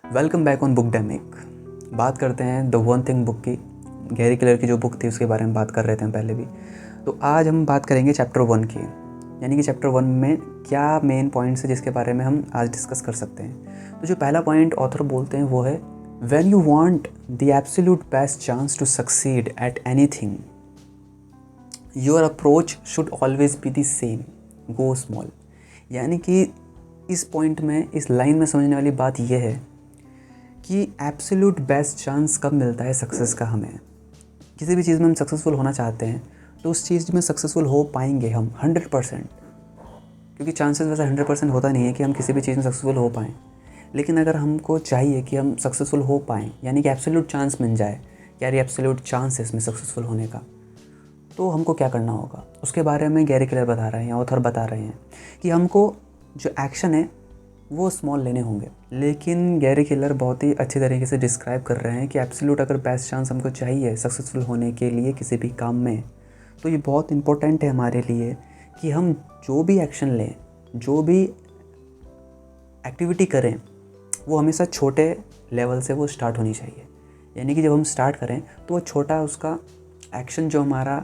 Welcome back on book डेमिक। बात करते हैं द वन थिंग बुक की। गैरी क्लेयर की जो बुक थी उसके बारे में बात कर रहे थे हम पहले भी। तो आज हम बात करेंगे चैप्टर 1 की, यानी कि चैप्टर 1 में क्या मेन पॉइंट्स है जिसके बारे में हम आज डिस्कस कर सकते हैं। तो जो पहला पॉइंट ऑथर बोलते हैं वो है, when you want the absolute best chance to succeed at anything, your approach should always be the same, go small. यानी कि इस पॉइंट में, इस लाइन में समझने वाली बात यह है कि एब्सोल्यूट बेस्ट चांस कब मिलता है सक्सेस का। हमें किसी भी चीज़ में हम सक्सेसफुल होना चाहते हैं तो उस चीज़ में सक्सेसफुल हो पाएंगे हम 100%, क्योंकि चांसेस वैसे 100% होता नहीं है कि हम किसी भी चीज़ में सक्सेसफुल हो पाएँ। लेकिन अगर हमको चाहिए कि हम सक्सेसफुल हो पाएँ, यानी कि एब्सोल्यूट चांस मिल जाए, यार ये एब्सोल्यूट चांस है इसमें सक्सेसफुल होने का, तो हमको क्या करना होगा उसके बारे में गैरी क्लेयर बता रहे हैं, ऑथर बता रहे हैं कि हमको जो एक्शन है वो स्मॉल लेने होंगे। लेकिन गैरी क्लेयर बहुत ही अच्छी तरीके से डिस्क्राइब कर रहे हैं कि एब्सोल्यूट अगर बेस्ट चांस हमको चाहिए सक्सेसफुल होने के लिए किसी भी काम में, तो ये बहुत इम्पोर्टेंट है हमारे लिए कि हम जो भी एक्शन लें, जो भी एक्टिविटी करें, वो हमेशा छोटे लेवल से वो स्टार्ट होनी चाहिए। यानी कि जब हम स्टार्ट करें तो वो छोटा, उसका एक्शन जो हमारा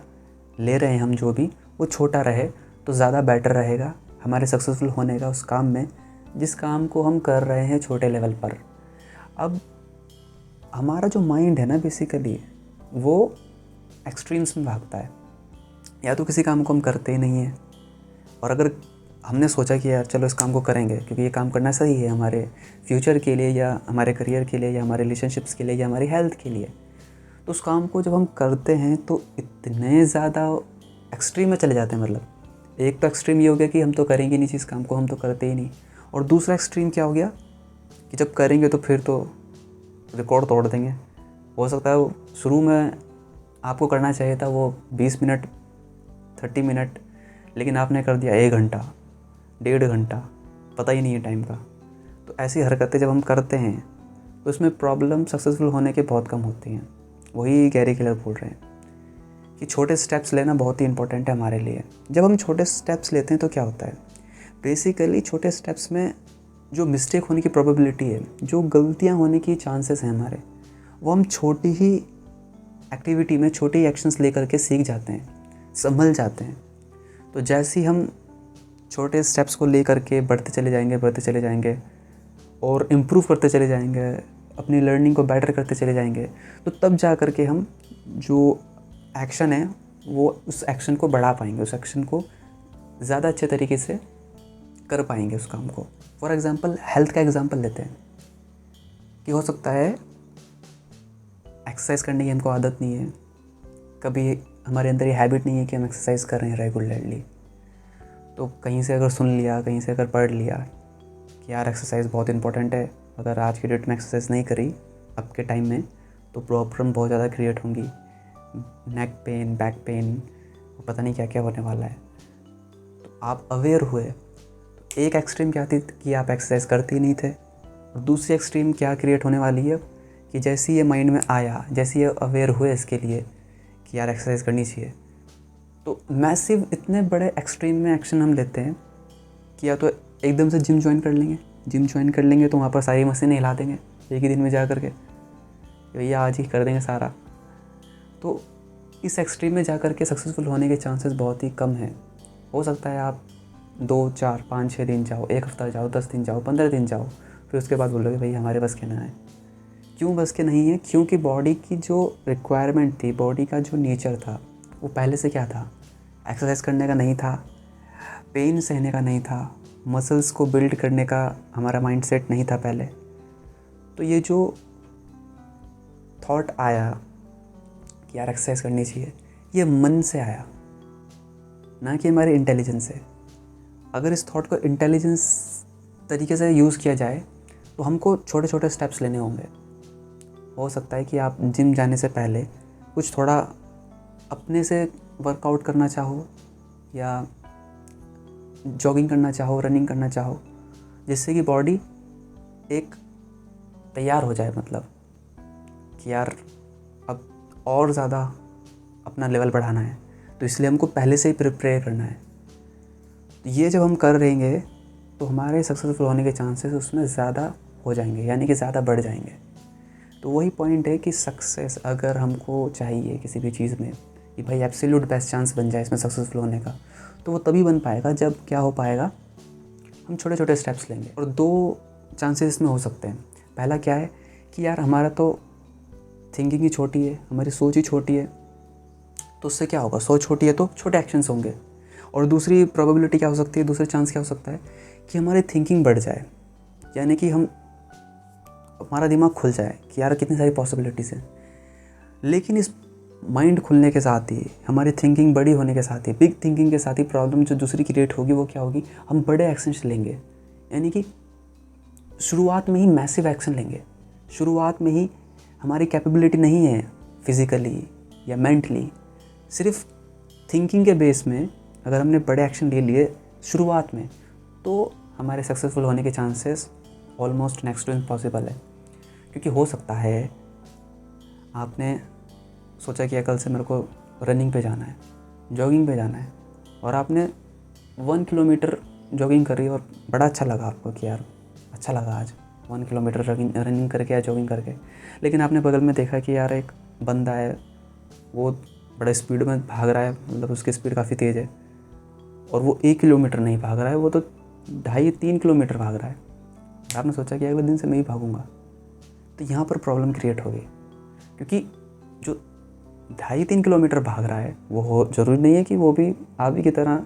ले रहे हैं हम, जो भी वो छोटा रहे तो ज़्यादा बेटर रहेगा हमारे सक्सेसफुल होने का उस काम में, जिस काम को हम कर रहे हैं छोटे लेवल पर। अब हमारा जो माइंड है ना, बेसिकली वो एक्सट्रीम्स में भागता है। या तो किसी काम को हम करते ही नहीं हैं, और अगर हमने सोचा कि यार चलो इस काम को करेंगे क्योंकि ये काम करना सही है हमारे फ्यूचर के लिए, या हमारे करियर के लिए, या हमारे रिलेशनशिप्स के लिए, या हमारी हेल्थ के लिए, तो उस काम को जब हम करते हैं तो इतने ज़्यादा एक्सट्रीम में चले जाते हैं। मतलब एक तो एक्सट्रीम ये हो गया कि हम तो करेंगे नहीं इस काम को, हम तो करते ही नहीं, और दूसरा एक्सट्रीम क्या हो गया कि जब करेंगे तो फिर तो रिकॉर्ड तोड़ देंगे। हो सकता है वो शुरू में आपको करना चाहिए था वो 20 मिनट 30 मिनट, लेकिन आपने कर दिया 1 घंटा 1.5 घंटा, पता ही नहीं है टाइम का। तो ऐसी हरकतें जब हम करते हैं तो इसमें प्रॉब्लम सक्सेसफुल होने के बहुत कम होती हैं। वही गैरी क्लेयर बोल रहे हैं कि छोटे स्टेप्स लेना बहुत ही इंपॉर्टेंट है हमारे लिए। जब हम छोटे स्टेप्स लेते हैं तो क्या होता है, बेसिकली छोटे स्टेप्स में जो मिस्टेक होने की प्रोबेबिलिटी है, जो गलतियां होने की चांसेस हैं हमारे, वो हम छोटी ही एक्टिविटी में छोटे ही एक्शंस लेकर के सीख जाते हैं, संभल जाते हैं। तो जैसे ही हम छोटे स्टेप्स को लेकर के बढ़ते चले जाएंगे और इम्प्रूव करते चले जाएंगे, अपनी लर्निंग को बेटर करते चले जाएंगे, तो तब जा कर के हम जो एक्शन है वो उस एक्शन को बढ़ा पाएंगे, उस एक्शन को ज़्यादा अच्छे तरीके से कर पाएंगे उस काम को। फॉर एग्ज़ाम्पल हेल्थ का एग्ज़ाम्पल लेते हैं कि हो सकता है एक्सरसाइज करने की हमको आदत नहीं है, कभी हमारे अंदर ये हैबिट नहीं है कि हम एक्सरसाइज कर रहे हैं रेगुलरली। तो कहीं से अगर सुन लिया, कहीं से अगर पढ़ लिया कि यार एक्सरसाइज बहुत इंपॉर्टेंट है, अगर आज की डेट में एक्सरसाइज नहीं करी अब के टाइम में तो प्रॉब्लम बहुत ज़्यादा क्रिएट होंगी, नेक पेन, बैक पेन, पता नहीं क्या क्या होने वाला है। तो आप अवेयर हुए तो एक एक्सट्रीम क्या थी कि आप एक्सरसाइज करते ही नहीं थे, और दूसरी एक्सट्रीम क्या क्रिएट होने वाली है कि जैसे ये माइंड में आया, जैसे ये अवेयर हुए इसके लिए कि यार एक्सरसाइज करनी चाहिए, तो मैसिव इतने बड़े एक्सट्रीम में एक्शन हम लेते हैं कि या तो एकदम से जिम ज्वाइन कर लेंगे तो वहाँ पर सारी मशीनें हिला देंगे एक ही दिन में जा कर के, भैया आज ही कर देंगे सारा। तो इस एक्सट्रीम में जा कर के सक्सेसफुल होने के चांसेस बहुत ही कम हैं। हो सकता है आप 2, 4, 5, 6 दिन जाओ, 1 हफ्ता जाओ, 10 दिन जाओ, 15 दिन जाओ, फिर उसके बाद बोलोगे भाई हमारे बस के ना है। क्यों बस के नहीं है? क्योंकि बॉडी की जो रिक्वायरमेंट थी, बॉडी का जो नेचर था, वो पहले से क्या था, एक्सरसाइज करने का नहीं था, पेन सहने का नहीं था, मसल्स को बिल्ड करने का हमारा माइंडसेट नहीं था पहले। तो ये जो थॉट आया कि यार एक्सरसाइज करनी चाहिए, ये मन से आया, ना कि हमारे इंटेलिजेंस से। अगर इस थॉट को इंटेलिजेंस तरीके से यूज़ किया जाए तो हमको छोटे छोटे स्टेप्स लेने होंगे। हो सकता है कि आप जिम जाने से पहले कुछ थोड़ा अपने से वर्कआउट करना चाहो, या जॉगिंग करना चाहो, रनिंग करना चाहो, जिससे कि बॉडी एक तैयार हो जाए, मतलब कि यार अब और ज़्यादा अपना लेवल बढ़ाना है, तो इसलिए हमको पहले से ही प्रिपेयर करना है। तो ये जब हम कर रहेंगे तो हमारे सक्सेसफुल होने के चांसेस उसमें ज़्यादा हो जाएंगे, यानी कि ज़्यादा बढ़ जाएंगे। तो वही पॉइंट है कि सक्सेस अगर हमको चाहिए किसी भी चीज़ में कि भाई एब्सोल्यूट बेस्ट चांस बन जाए इसमें सक्सेसफुल होने का, तो वो तभी बन पाएगा जब क्या हो पाएगा, हम छोटे छोटे स्टेप्स लेंगे। और 2 चांसेस इसमें हो सकते हैं। पहला क्या है कि यार हमारा तो थिंकिंग ही छोटी है, हमारी सोच ही छोटी है, तो उससे क्या होगा, सोच छोटी है तो छोटे एक्शंस होंगे। और दूसरी प्रोबेबिलिटी क्या हो सकती है, दूसरी चांस क्या हो सकता है कि हमारी थिंकिंग बढ़ जाए, यानी कि हमारा दिमाग खुल जाए कि यार कितनी सारी पॉसिबिलिटीज़ हैं। लेकिन इस माइंड खुलने के साथ ही, हमारी थिंकिंग बड़ी होने के साथ ही, बिग थिंकिंग के साथ ही प्रॉब्लम जो दूसरी क्रिएट होगी वो क्या होगी, हम बड़े एक्शंस लेंगे, यानी कि शुरुआत में ही मैसिव एक्शन लेंगे। शुरुआत में ही हमारी कैपेबिलिटी नहीं है फिज़िकली या मेंटली, सिर्फ थिंकिंग के बेस में अगर हमने बड़े एक्शन ले लिए शुरुआत में, तो हमारे सक्सेसफुल होने के chances almost next to impossible है। क्योंकि हो सकता है आपने सोचा कि कल से मेरे को रनिंग पे जाना है, जॉगिंग पे जाना है, और आपने 1 किलोमीटर जॉगिंग करी और बड़ा अच्छा लगा आपको कि यार अच्छा लगा आज 1 किलोमीटर रनिंग करके या जॉगिंग करके। लेकिन आपने बगल में देखा कि यार एक बंदा है, वो बड़ा स्पीड में भाग रहा है, मतलब उसकी स्पीड काफ़ी तेज़ है, और वो 1 किलोमीटर नहीं भाग रहा है, वो तो 2.5-3 किलोमीटर भाग रहा है। आपने सोचा कि अगले दिन से मैं ही भागूंगा, तो यहाँ पर प्रॉब्लम क्रिएट होगी। क्योंकि जो 2.5-3 किलोमीटर भाग रहा है वो हो ज़रूरी नहीं है कि वो भी आप ही की तरह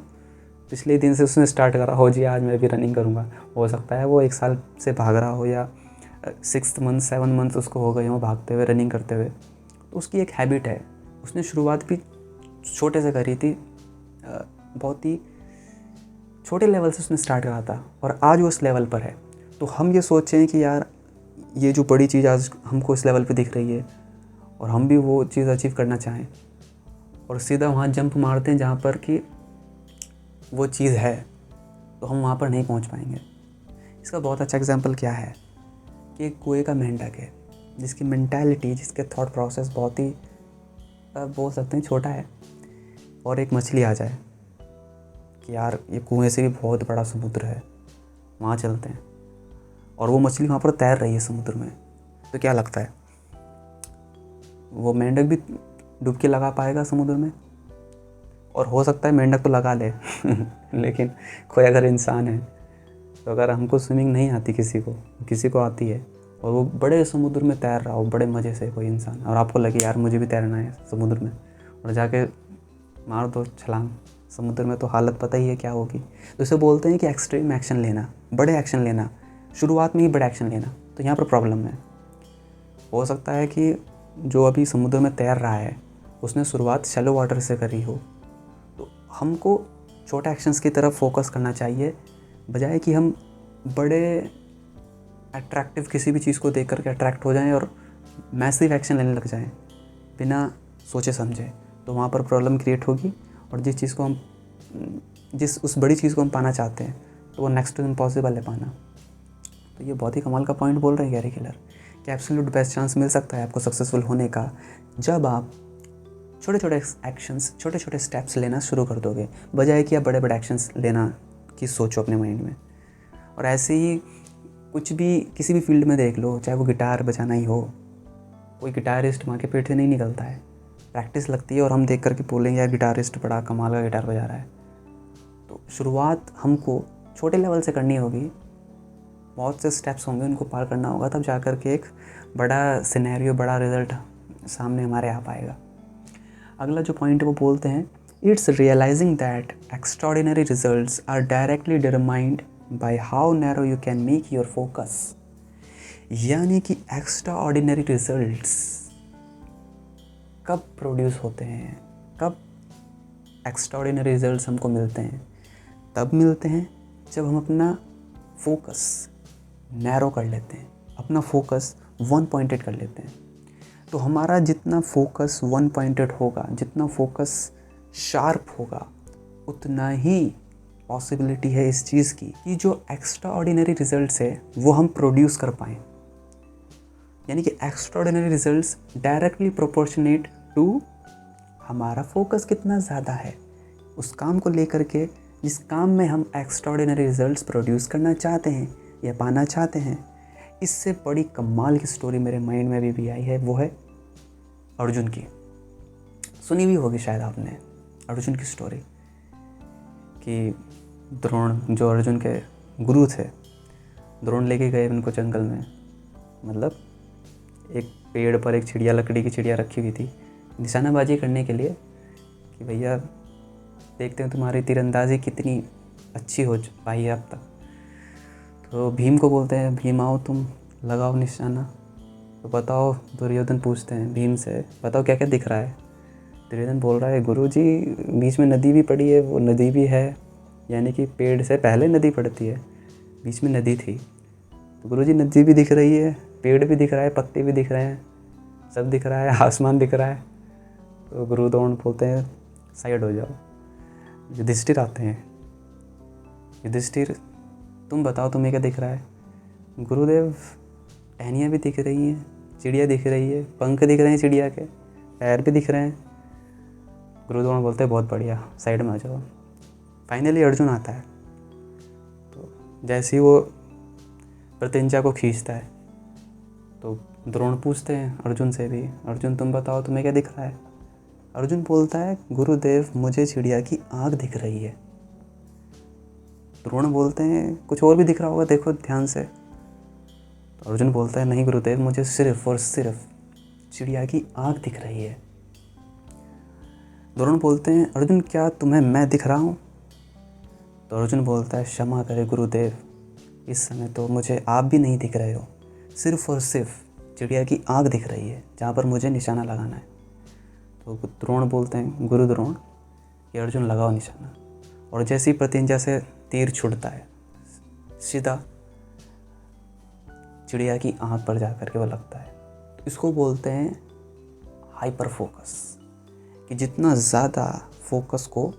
पिछले दिन से उसने स्टार्ट करा हो, जी आज मैं भी रनिंग करूँगा। हो सकता है वो 1 साल से भाग रहा हो, या 6 मंथ 7 मंथ उसको हो गए हो भागते हुए, रनिंग करते हुए, तो उसकी एक हैबिट है। उसने शुरुआत भी छोटे से करी थी, बहुत ही छोटे लेवल से उसने स्टार्ट करा था, और आज वो उस लेवल पर है। तो हम ये सोचें कि यार ये जो बड़ी चीज़ आज हमको इस लेवल पे दिख रही है, और हम भी वो चीज़ अचीव करना चाहें, और सीधा वहाँ जंप मारते हैं जहाँ पर कि वो चीज़ है, तो हम वहाँ पर नहीं पहुँच पाएंगे। इसका बहुत अच्छा एग्जांपल क्या है कि एक कुएं का मेंढक है, जिसकी मेंटालिटी, जिसके थॉट प्रोसेस बहुत ही बोल सकते हैं छोटा है, और एक मछली आ जाए कि यार ये कुएं से भी बहुत बड़ा समुद्र है, वहाँ चलते हैं, और वो मछली वहाँ पर तैर रही है समुद्र में, तो क्या लगता है वो मेंढक भी डुबकी लगा पाएगा समुद्र में? और हो सकता है मेंढक तो लगा ले लेकिन कोई अगर इंसान है, तो अगर हमको स्विमिंग नहीं आती, किसी को आती है, और वो बड़े समुद्र में तैर रहा हो बड़े मज़े से कोई इंसान, और आपको लगे यार मुझे भी तैरना है समुद्र में, और जाके मार दो छलांग समुद्र में, तो हालत पता ही है क्या होगी। तो इसे बोलते हैं कि एक्सट्रीम एक्शन लेना, बड़े एक्शन लेना, शुरुआत में ही बड़े एक्शन लेना। तो यहाँ पर प्रॉब्लम है। हो सकता है कि जो अभी समुद्र में तैर रहा है उसने शुरुआत शैलो वाटर से करी हो, तो हमको छोटे एक्शंस की तरफ फोकस करना चाहिए, बजाय कि हम बड़े अट्रैक्टिव किसी भी चीज़ को देख करके अट्रैक्ट हो जाएं और मैसिव एक्शन लेने लग जाएं बिना सोचे समझे। तो वहाँ पर प्रॉब्लम क्रिएट होगी, और उस बड़ी चीज़ को हम पाना चाहते हैं, तो वो नेक्स्ट टू इम्पॉसिबल है पाना। तो ये बहुत ही कमाल का पॉइंट बोल रहे हैं गैरी केलर कि एब्सोल्यूट बेस्ट चांस मिल सकता है आपको सक्सेसफुल होने का, जब आप छोटे छोटे एक्शंस, छोटे छोटे स्टेप्स लेना शुरू कर दोगे, बजाय कि आप बड़े बड़े एक्शंस लेना की सोचो अपने माइंड में। और ऐसे ही कुछ भी किसी भी फील्ड में देख लो, चाहे वो गिटार बजाना ही हो, कोई गिटारिस्ट माँ के पेट से नहीं निकलता है, प्रैक्टिस लगती है, और हम देख करके बोलेंगे यार गिटारिस्ट बड़ा कमाल का गिटार बजा रहा है। तो शुरुआत हमको छोटे लेवल से करनी होगी, बहुत से स्टेप्स होंगे उनको पार करना होगा, तब जा कर के एक बड़ा सिनेरियो, बड़ा रिजल्ट सामने हमारे आ पाएगा। अगला जो पॉइंट है वो बोलते हैं, it's realising that extraordinary results are directly determined by how narrow you can make your focus. यानी कि एक्स्ट्राऑर्डिनरी रिजल्ट्स कब प्रोड्यूस होते हैं, कब एक्स्ट्राऑर्डिनरी रिजल्ट्स हमको मिलते हैं? तब मिलते हैं जब हम अपना फोकस नैरो कर लेते हैं, अपना फोकस वन पॉइंटेड कर लेते हैं। तो हमारा जितना फोकस वन पॉइंटेड होगा, जितना फोकस शार्प होगा, उतना ही पॉसिबिलिटी है इस चीज़ की कि जो एक्स्ट्रा ऑर्डिनरी रिजल्ट्स है वो हम प्रोड्यूस कर पाएँ। यानी कि extraordinary results directly proportionate to हमारा फोकस कितना ज़्यादा है उस काम को लेकर के, जिस काम में हम एक्स्ट्रा ऑर्डिनरी रिजल्ट्स प्रोड्यूस करना चाहते हैं या पाना चाहते हैं, इससे बड़ी कमाल की स्टोरी मेरे माइंड में भी आई है, वो है अर्जुन की। सुनी भी होगी शायद आपने अर्जुन की स्टोरी, कि द्रोण जो अर्जुन के गुरु थे, द्रोण लेके गए उनको जंगल में, मतलब एक पेड़ पर एक चिड़िया, लकड़ी की चिड़िया रखी हुई थी निशानाबाजी करने के लिए, कि भैया देखते हैं तुम्हारी तीरंदाजी कितनी अच्छी हो पाई है अब तक। तो भीम को बोलते हैं, भीम आओ तुम लगाओ निशाना। तो बताओ, दुर्योधन पूछते हैं भीम से, बताओ क्या क्या दिख रहा है। दुर्योधन बोल रहा है, गुरुजी बीच में नदी भी पड़ी है, वो नदी भी है, यानी कि पेड़ से पहले नदी पड़ती है, बीच में नदी थी। तो गुरुजी नदी भी दिख रही है, पेड़ भी दिख रहा है, पत्ते भी दिख रहे हैं, सब दिख रहा है, आसमान दिख रहा है। तो गुरु द्रोण बोलते हैं साइड हो जाओ। युधिष्ठिर आते हैं, युधिष्ठिर तुम बताओ तुम्हें क्या दिख रहा है। गुरुदेव टहनियाँ भी दिख रही हैं, चिड़िया दिख रही है, पंख दिख रहे हैं चिड़िया के, पैर भी दिख रहे हैं। गुरु द्रोण बोलते हैं बहुत बढ़िया, साइड में आ जाओ। फाइनली अर्जुन आता है। तो जैसे ही वो प्रत्यंचा को खींचता है तो द्रोण पूछते हैं अर्जुन से भी, अर्जुन तुम बताओ तुम्हें क्या दिख रहा है। अर्जुन बोलता है, गुरुदेव मुझे चिड़िया की आँख दिख रही है। द्रोण बोलते हैं कुछ और भी दिख रहा होगा, देखो ध्यान से। तो अर्जुन बोलता है, नहीं गुरुदेव मुझे सिर्फ और सिर्फ चिड़िया की आँख दिख रही है। द्रोण बोलते हैं, अर्जुन क्या तुम्हें मैं दिख रहा हूँ। तो अर्जुन बोलता है, क्षमा करे गुरुदेव, इस समय तो मुझे आप भी नहीं दिख रहे हो, सिर्फ और सिर्फ चिड़िया की आँख दिख रही है जहाँ पर मुझे निशाना लगाना है। तो द्रोण बोलते हैं, गुरु द्रोण कि अर्जुन लगाओ निशाना। और जैसे ही प्रत्यंचा से तीर छुड़ता है, सीधा चिड़िया की आँख पर जा कर के वो लगता है। तो इसको बोलते हैं हाइपर फोकस, कि जितना ज़्यादा फोकस को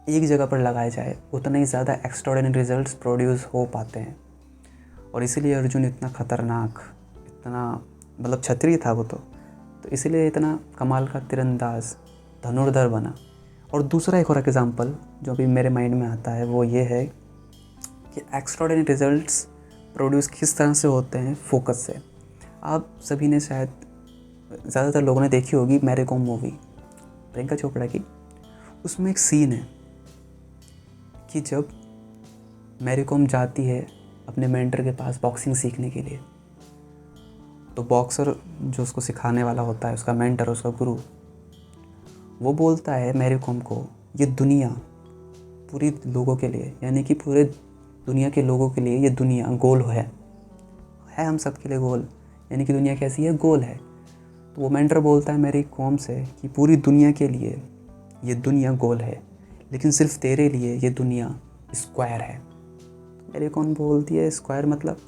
एक जगह पर लगाया जाए उतना ही ज़्यादा एक्स्ट्राऑर्डिनरी रिजल्ट्स प्रोड्यूस हो पाते हैं। और इसीलिए अर्जुन इतना खतरनाक, इतना मतलब क्षत्रिय था वो तो इसीलिए इतना कमाल का तीरंदाज धनुर्धर बना। और दूसरा एक और एग्जाम्पल जो भी मेरे माइंड में आता है वो ये है कि एक्स्ट्राऑर्डिनरी रिजल्ट्स प्रोड्यूस किस तरह से होते हैं, फोकस से। आप सभी ने शायद, ज़्यादातर लोगों ने देखी होगी मैरी कॉम मूवी, प्रियंका चोपड़ा की। उसमें एक सीन है कि जब मैरी कॉम जाती है अपने मेंटर के पास बॉक्सिंग सीखने के लिए, तो बॉक्सर जो उसको सिखाने वाला होता है, उसका मेंटर, उसका गुरु, वो बोलता है मैरी कॉम को, ये दुनिया पूरी लोगों के लिए, यानी कि पूरे दुनिया के लोगों के लिए ये दुनिया गोल है हम सब के लिए गोल, यानी कि दुनिया कैसी है, गोल है। तो वो मेंटर बोलता है मैरी कॉम से कि पूरी दुनिया के लिए ये दुनिया गोल है, लेकिन सिर्फ तेरे लिए ये दुनिया स्क्वायर है। मैरी कॉम बोलती है स्क्वायर मतलब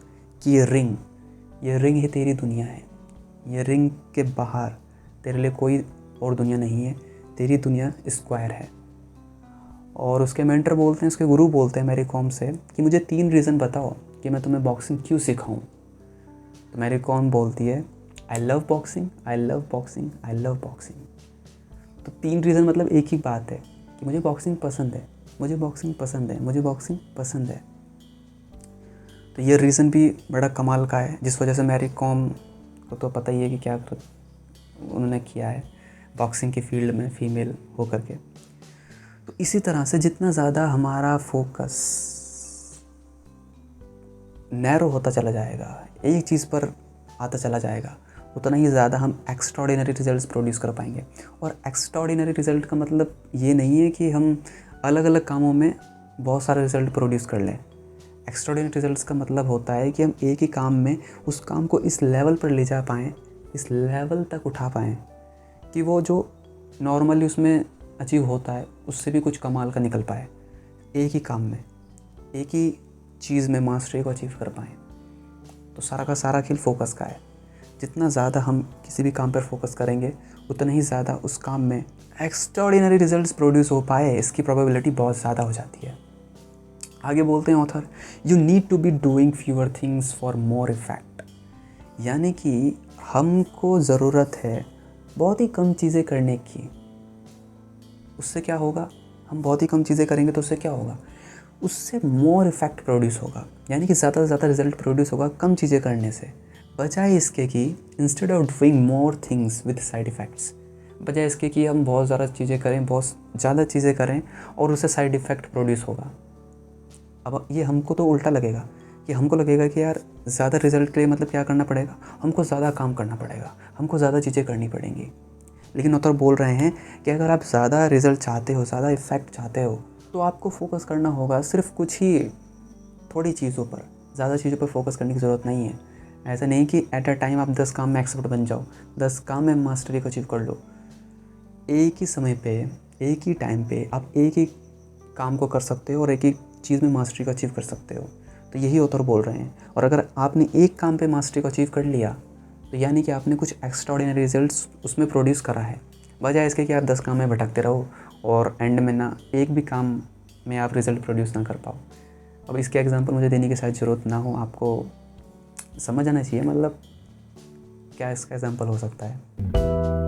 कि ये रिंग ही तेरी दुनिया है, ये रिंग के बाहर तेरे लिए कोई और दुनिया नहीं है, तेरी दुनिया स्क्वायर है। और उसके मेंटर बोलते हैं, उसके गुरु बोलते हैं मैरी कॉम से कि मुझे 3 रीज़न बताओ कि मैं तुम्हें बॉक्सिंग क्यों सिखाऊं। तो मैरी कॉम बोलती है, I love boxing, I love boxing, I love boxing. तो 3 रीज़न मतलब एक ही बात है कि मुझे बॉक्सिंग पसंद है, मुझे बॉक्सिंग पसंद है, मुझे बॉक्सिंग पसंद है। तो ये रीज़न भी बड़ा कमाल का है, जिस वजह से मैरी कॉम को तो पता ही है कि क्या उन्होंने किया है बॉक्सिंग की फील्ड में फीमेल होकर के। तो इसी तरह से जितना ज़्यादा हमारा फोकस नैरो होता चला जाएगा, एक चीज़ पर आता चला जाएगा, उतना ही ज़्यादा हम एक्स्ट्राऑर्डिनरी रिजल्ट्स प्रोड्यूस कर पाएंगे। और एक्स्ट्राऑर्डिनरी रिजल्ट का मतलब ये नहीं है कि हम अलग अलग कामों में बहुत सारे रिजल्ट प्रोड्यूस कर लें। एक्स्ट्राऑर्डिनरी रिजल्ट्स का मतलब होता है कि हम एक ही काम में उस काम को इस लेवल पर ले जा पाएँ, इस लेवल तक उठा पाएँ कि वो जो नॉर्मली उसमें अचीव होता है उससे भी कुछ कमाल का निकल पाए। एक ही काम में, एक ही चीज़ में मास्टरी को अचीव कर पाएँ। तो सारा का सारा खेल फोकस का है। जितना ज़्यादा हम किसी भी काम पर फोकस करेंगे उतना ही ज़्यादा उस काम में एक्स्ट्राऑर्डिनरी रिजल्ट्स प्रोड्यूस हो पाए, इसकी प्रोबेबिलिटी बहुत ज़्यादा हो जाती है। आगे बोलते हैं author, you need to be doing fewer things for more effect. यानी कि हमको ज़रूरत है बहुत ही कम चीज़ें करने की। उससे क्या होगा, हम बहुत ही कम चीज़ें करेंगे तो उससे क्या होगा, उससे मोर इफेक्ट प्रोड्यूस होगा, यानी कि ज़्यादा से ज़्यादा रिजल्ट प्रोड्यूस होगा कम चीज़ें करने से, बजाय इसके कि instead of doing more things with side effects, बजाय इसके कि हम बहुत ज़्यादा चीज़ें करें, बहुत ज़्यादा चीज़ें करें और उससे साइड इफ़ेक्ट प्रोड्यूस होगा। अब ये हमको तो उल्टा लगेगा कि हमको लगेगा कि यार ज़्यादा रिजल्ट के लिए मतलब क्या करना पड़ेगा, हमको ज़्यादा काम करना पड़ेगा, हमको ज़्यादा चीज़ें करनी पड़ेंगी। लेकिन ऑथर बोल रहे हैं कि अगर आप ज़्यादा रिजल्ट चाहते हो, ज़्यादा इफ़ेक्ट चाहते हो, तो आपको फोकस करना होगा सिर्फ कुछ ही थोड़ी चीज़ों पर, ज़्यादा चीज़ों पर फोकस करने की ज़रूरत नहीं है। ऐसा नहीं कि एट अ टाइम आप 10 काम में एक्सपर्ट बन जाओ, 10 काम में मास्टरी को अचीव कर लो। एक ही समय पे, एक ही टाइम पे आप एक ही काम को कर सकते हो और एक ही चीज़ में मास्टरी को अचीव कर सकते हो। तो यही ऑथर बोल रहे हैं। और अगर आपने एक काम पे मास्टरी को अचीव कर लिया, तो यानी कि आपने कुछ एक्स्ट्राऑर्डिनरी रिजल्ट्स उसमें प्रोड्यूस करा है, बजाय इसके कि आप 10 काम में भटकते रहो और एंड में ना एक भी काम में आप रिज़ल्ट प्रोड्यूस ना कर पाओ। अब इसके एग्जांपल मुझे देने की शायद ज़रूरत ना हो, आपको समझ आना चाहिए मतलब क्या इसका एग्जांपल हो सकता है।